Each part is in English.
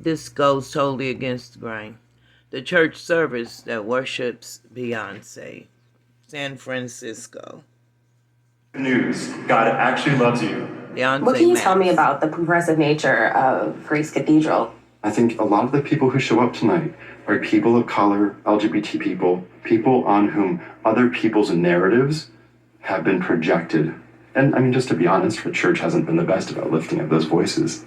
this goes totally against the grain. The church service that worships Beyonce, San Francisco. News. God actually loves you. Beyonce what can you Mass. tell me about the progressive nature of Grace Cathedral? I think a lot of the people who show up tonight are people of color, LGBT people, people on whom other people's narratives have been projected. And I mean, just to be honest, the church hasn't been the best about lifting up those voices.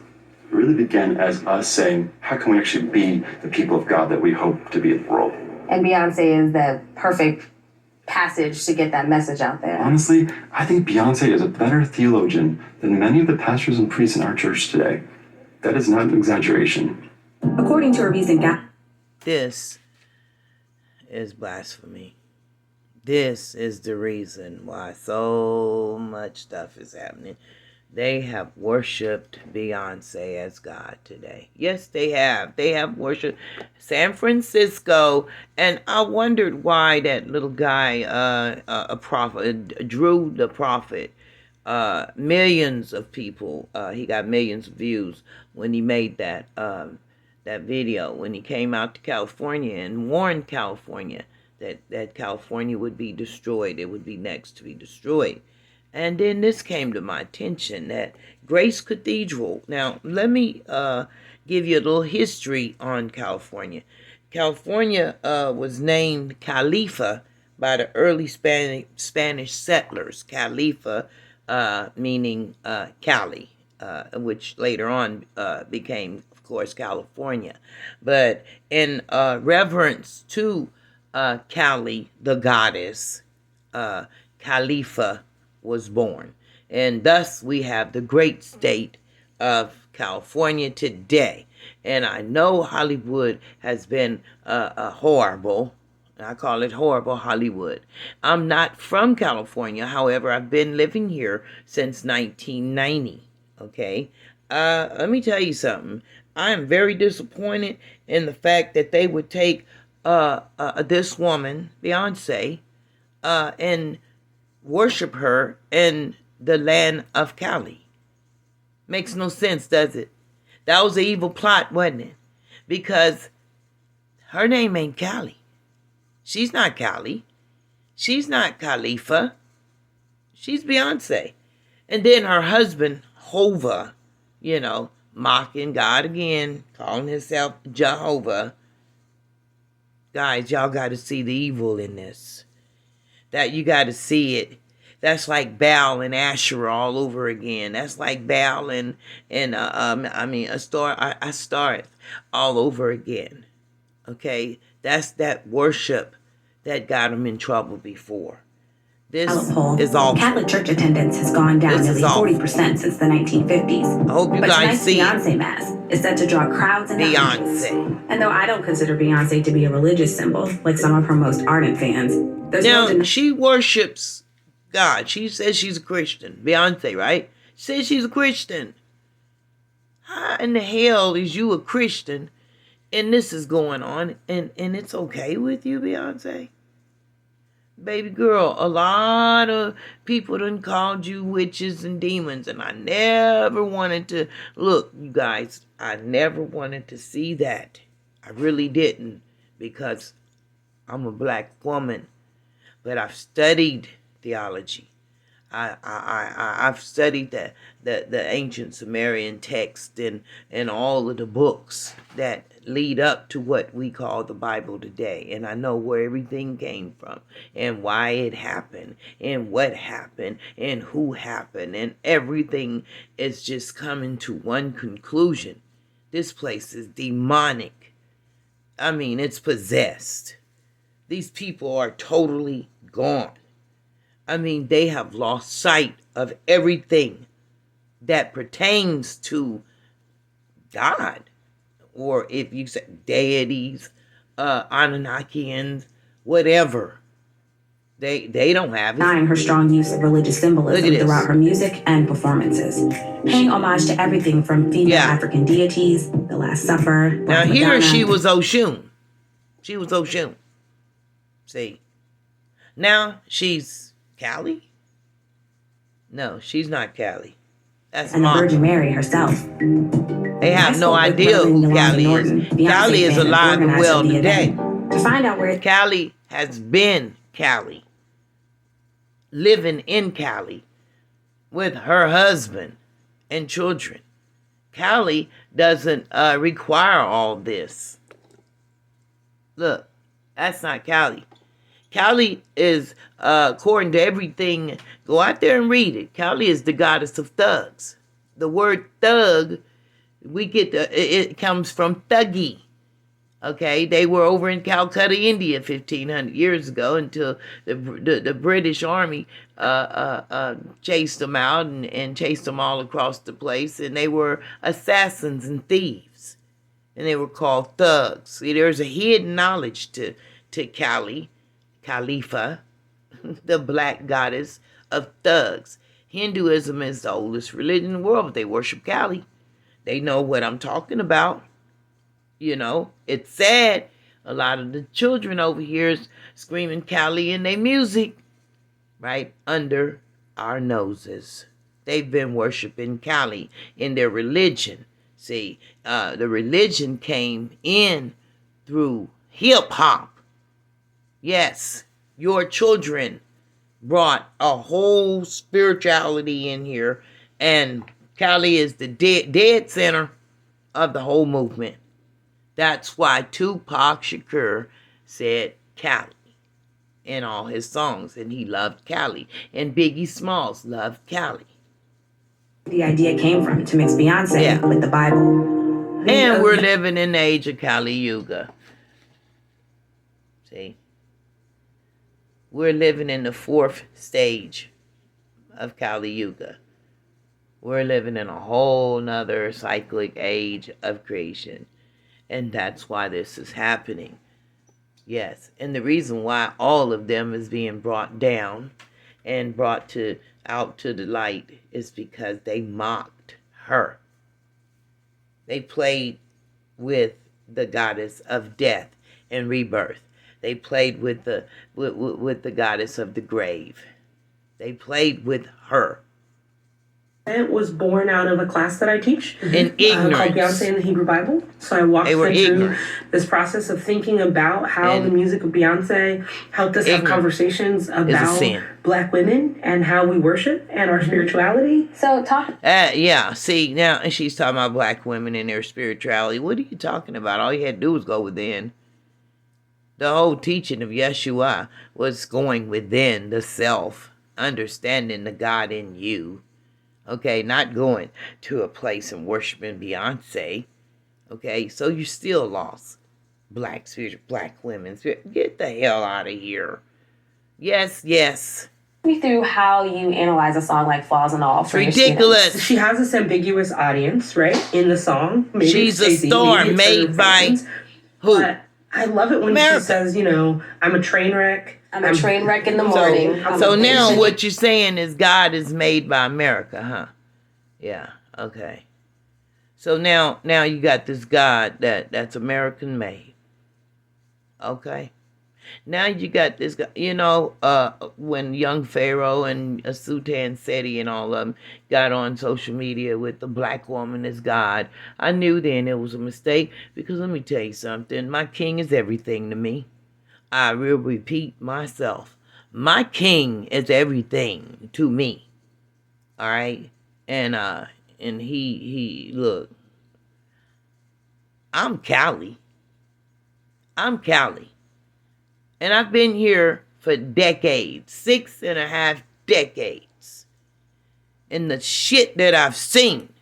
It really began as us saying, how can we actually be the people of God that we hope to be in the world? And Beyonce is the perfect passage to get that message out there. Honestly, I think Beyonce is a better theologian than many of the pastors and priests in our church today. That is not an exaggeration. According to a recent This is blasphemy. This is the reason why so much stuff is happening. They have worshipped Beyonce as God today. Yes, they have. They have worshipped San Francisco. And I wondered why that little guy, a prophet, Drew the prophet, millions of people, he got millions of views when he made that video, when he came out to California and warned California that California would be destroyed. It would be next to be destroyed. And then this came to my attention, that Grace Cathedral. Now, let me give you a little history on California. California was named Khalifa by the early Spanish settlers. Khalifa meaning Cali, which later on became, of course, California. But in reverence to Kali, the goddess, Khalifa was born. And thus we have the great state of California today. And I know Hollywood has been horrible. I call it horrible Hollywood. I'm not from California. However, I've been living here since 1990. Okay? Let me tell you something. I am very disappointed in the fact that they would take this woman, Beyonce, and worship her in the land of Cali. Makes no sense, does it? That was an evil plot, wasn't it? Because her name ain't Cali. She's not Cali. She's not Khalifa. She's Beyonce. And then her husband, Hova, mocking God again, calling himself Jehovah. Guys, y'all got to see the evil in this. That you got to see it. That's like Baal and Asherah all over again. That's like Baal and Astareth all over again. Okay, that's that worship that got them in trouble before. This is all Catholic Church attendance has gone down nearly 40% since the 1950s. I hope you guys see Beyonce Mass is set to draw crowds and Beyonce. And though I don't consider Beyonce to be a religious symbol, like some of her most ardent fans, she worships God. She says she's a Christian. Beyonce, right? She says she's a Christian. How in the hell is you a Christian and this is going on and it's okay with you, Beyonce? Baby girl, a lot of people done called you witches and demons, and I never wanted to, look, you guys, I never wanted to see that. I really didn't, because I'm a black woman, but I've studied theology. I've studied the ancient Sumerian text and all of the books that lead up to what we call the Bible today. And I know where everything came from and why it happened and what happened and who happened. And everything is just coming to one conclusion. This place is demonic. I mean, it's possessed. These people are totally gone. I mean, they have lost sight of everything that pertains to God. Or if you say deities, Anunnakians, whatever. They don't have it. Denying her strong use of religious symbolism throughout her music and performances. Paying homage to everything from female African deities, the Last Supper, now here she was Oshun. She was Oshun. See. Now she's Cali? No, she's not Cali. That's and the Virgin Mary herself. They have no idea who Callie is. Callie is alive and well today. To find out where Callie has been Callie, living in Cali with her husband and children. Cali doesn't require all this. Look, that's not Cali. Cali is, according to everything, go out there and read it. Cali is the goddess of thugs. The word thug, it comes from thuggy. Okay, they were over in Calcutta, India 1,500 years ago until the British Army chased them out and chased them all across the place. And they were assassins and thieves. And they were called thugs. See, there's a hidden knowledge to Kali, Khalifa, the black goddess of thugs. Hinduism is the oldest religion in the world, but they worship Kali. They know what I'm talking about. You know, it's sad. A lot of the children over here is screaming Cali in their music right under our noses. They've been worshiping Cali in their religion. See, the religion came in through hip-hop. Yes, your children brought a whole spirituality in here, and Cali is the dead center of the whole movement. That's why Tupac Shakur said Cali in all his songs, and he loved Cali. And Biggie Smalls loved Cali. The idea came from to mix Beyonce with the Bible. And we're living in the age of Kali Yuga. See? We're living in the 4th stage of Kali Yuga. We're living in a whole nother cyclic age of creation. And that's why this is happening. Yes. And the reason why all of them is being brought down and brought out to the light is because they mocked her. They played with the goddess of death and rebirth. They played with the goddess of the grave. They played with her. It was born out of a class that I teach in ignorance called Beyonce in the Hebrew Bible. So I walked them through this process of thinking about how the music of Beyonce helped us have conversations about Black women and how we worship and our spirituality. So talk. Yeah, see, now she's talking about Black women and their spirituality. What are you talking about? All you had to do was go within. The whole teaching of Yeshua was going within the self, understanding the God in you. Okay, not going to a place and worshiping Beyonce. Okay, so you're still lost. Black women. Get the hell out of here. Yes. Walk me through how you analyze a song like Flaws and All. It's ridiculous. She has this ambiguous audience, right, in the song. Maybe she's a star made by who? But I love it when she says, I'm a train wreck. I'm a train wreck in the morning. So now what you're saying is God is made by America, huh? Yeah, okay. So now you got this God that's American made. Okay. Now you got this guy, when young Pharaoh and Sultan Seti and all of them got on social media with the black woman as God, I knew then it was a mistake because let me tell you something. My king is everything to me. I will repeat myself. My king is everything to me. All right? And he look. I'm Cali. And I've been here for decades, 6.5 decades. And the shit that I've seen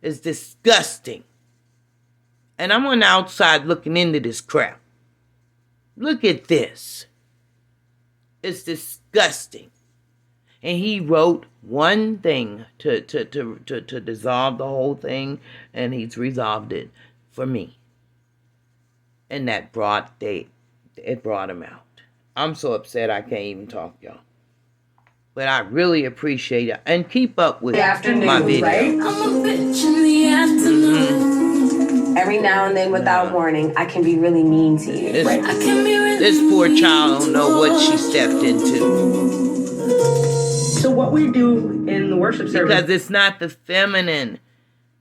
is disgusting. And I'm on the outside looking into this crap. Look at this. It's disgusting. And he wrote one thing to dissolve the whole thing, and he's resolved it for me. And that brought him out. I'm so upset I can't even talk, y'all. But I really appreciate it. And keep up with my video. Right? I'm a bitch in the afternoon. Every now and then, without warning, I can be really mean to you. This poor child don't know what she stepped into. So what we do in the worship service... Because it's not the feminine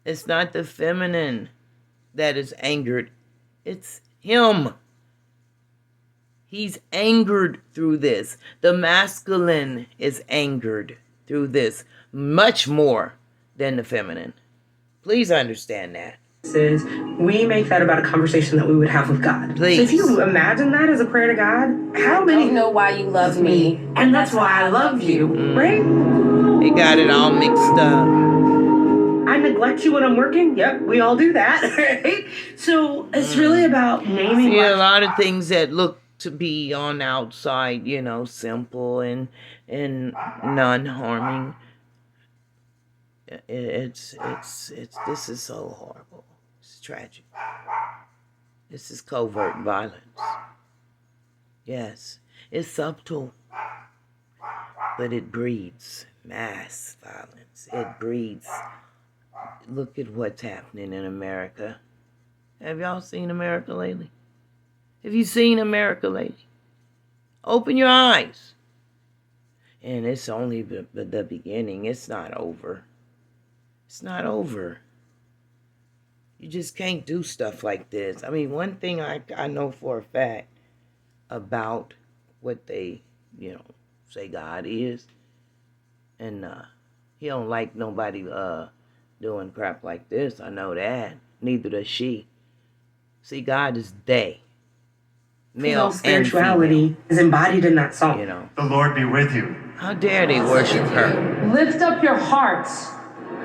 It's not the feminine that is angered. It's him. He's angered through this. The masculine is angered through this much more than the feminine. Please understand that. Is we make that about a conversation that we would have with God. Please. So if you imagine that as a prayer to God, how many know why you love me, and that's why I love you, right? They got it all mixed up. I neglect you when I'm working. Yep, we all do that, right? So it's really about naming. See, a lot of things that look to be on the outside, simple and non-harming. It's this is so horrible. It's tragic. This is covert violence. Yes, it's subtle, but it breeds mass violence. It breeds. Look at what's happening in America. Have y'all seen America lately? Have you seen America lately? Open your eyes. And it's only the beginning. It's not over. It's not over. You just can't do stuff like this. I mean, one thing I know for a fact about what they, say God is, and he don't like nobody doing crap like this. I know that. Neither does she. See, God is they. Male spirituality and female. is embodied in that song. The Lord be with you. How dare they worship her? Lift up your hearts.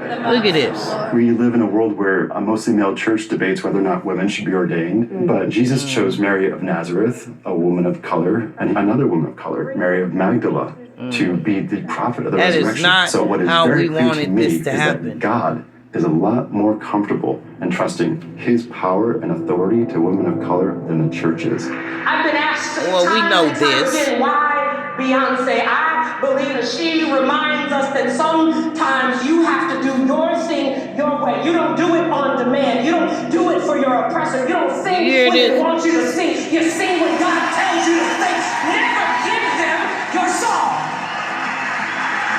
Look at this. We live in a world where a mostly male church debates whether or not women should be ordained, but Jesus chose Mary of Nazareth, a woman of color, and another woman of color, Mary of Magdala, to be the prophet of the That resurrection. Is not so what is how very we clear to wanted me this is to happen. that God is a lot more comfortable and trusting his power and authority to women of color than the church is. I've been asked Well, we know this. Why Beyonce? I believe that she reminds us that sometimes you have to do your thing your way. You don't do it on demand. You don't do it for your oppressor. You don't sing when they want you to sing. You sing when God tells you to sing. Never give them your song.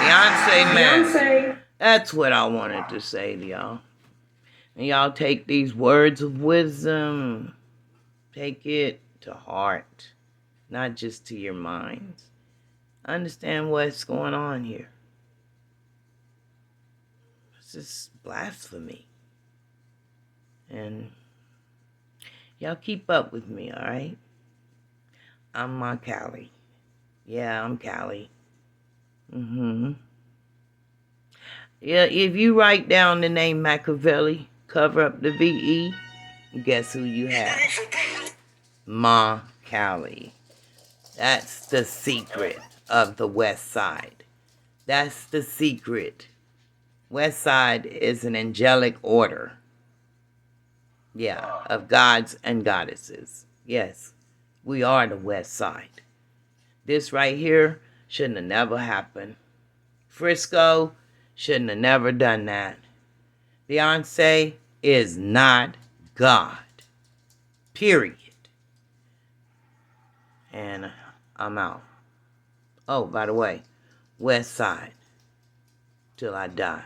Beyonce, man. That's what I wanted to say to y'all. And y'all take these words of wisdom, take it to heart, not just to your minds. Understand what's going on here. This is blasphemy. And y'all keep up with me, all right? I'm my Callie. Yeah, I'm Callie. Yeah, if you write down the name Machiavelli, cover up the VE, guess who you have? Ma Callie. That's the secret of the West Side. That's the secret. West Side is an angelic order. Yeah, of gods and goddesses. Yes, we are the West Side. This right here shouldn't have never happened. Frisco shouldn't have never done that. Beyonce is not God. Period. And I'm out. Oh, by the way, West Side. Till I die.